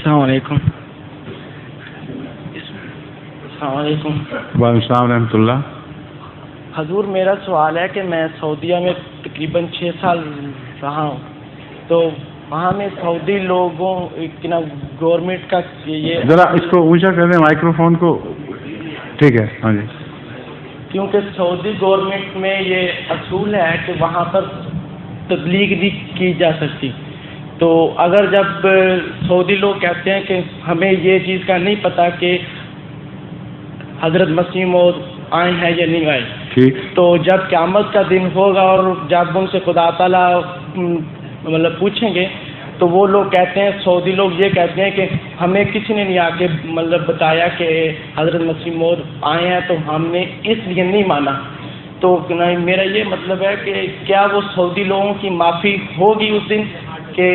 السلام علیکم. السلام علیکم. وعلیکم السلام ورحمۃ اللہ. حضور میرا سوال ہے کہ میں سعودیہ میں تقریباً 6 سال رہا ہوں، تو وہاں میں سعودی لوگوں کی نا گورنمنٹ کا یہ ذرا اس کو اونچا کر دیں مائکرو فون کو. ٹھیک ہے. ہاں جی. کیونکہ سعودی گورنمنٹ میں یہ اصول ہے کہ وہاں پر تبلیغ نہیں کی جا سکتی. تو اگر جب سعودی لوگ کہتے ہیں کہ ہمیں یہ چیز کا نہیں پتہ کہ حضرت مسیح موعود آئے ہیں یا نہیں آئے، ٹھیک، تو جب قیامت کا دن ہوگا اور جب ان سے خدا تعالیٰ مطلب پوچھیں گے تو وہ لوگ کہتے ہیں، سعودی لوگ یہ کہتے ہیں کہ ہمیں کسی نے نہیں آ کے مطلب بتایا کہ حضرت مسیح موعود آئے ہیں تو ہم نے اس لیے نہیں مانا. تو میرا یہ مطلب ہے کہ کیا وہ سعودی لوگوں کی معافی ہوگی اس دن کہ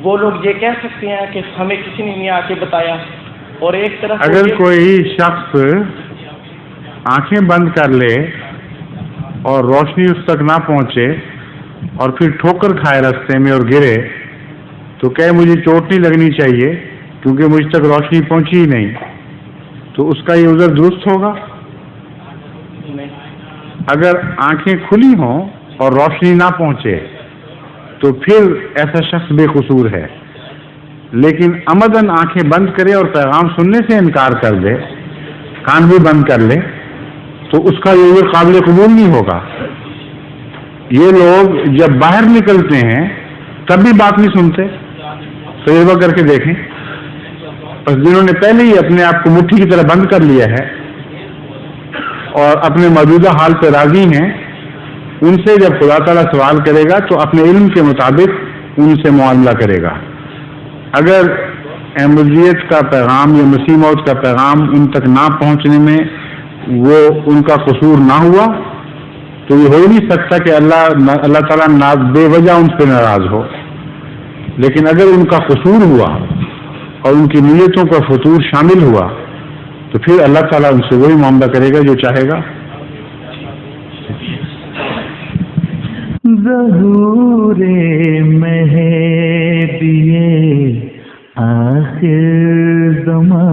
وہ لوگ یہ کہہ سکتے ہیں کہ ہمیں کسی نے نہیں آ کے بتایا؟ اور ایک طرف اگر کوئی شخص آنکھیں بند کر لے اور روشنی اس تک نہ پہنچے اور پھر ٹھوکر کھائے راستے میں اور گرے تو کہ مجھے چوٹ نہیں لگنی چاہیے کیونکہ مجھ تک روشنی پہنچی ہی نہیں، تو اس کا یہ عذر درست ہوگا؟ اگر آنکھیں کھلی ہوں اور روشنی نہ پہنچے تو پھر ایسا شخص بے قصور ہے. لیکن عمدن آنکھیں بند کرے اور پیغام سننے سے انکار کر دے، کان بھی بند کر لے، تو اس کا یہ قابل قبول نہیں ہوگا. یہ لوگ جب باہر نکلتے ہیں تب بھی بات نہیں سنتے. تجربہ کر کے دیکھیں. بس جنہوں نے پہلے ہی اپنے آپ کو مٹھی کی طرح بند کر لیا ہے اور اپنے موجودہ حال پہ راضی ہیں، ان سے جب خدا تعالیٰ سوال کرے گا تو اپنے علم کے مطابق ان سے معاملہ کرے گا. اگر احمدیت کا پیغام یا مسیح موعود کا پیغام ان تک نہ پہنچنے میں وہ ان کا قصور نہ ہوا تو یہ ہو نہیں سکتا کہ اللہ تعالیٰ بے وجہ ان سے ناراض ہو. لیکن اگر ان کا قصور ہوا اور ان کی نیتوں کا فطور شامل ہوا تو پھر اللہ تعالیٰ ان سے وہی معاملہ کرے گا جو چاہے گا. ظہور مہدی آخر زمان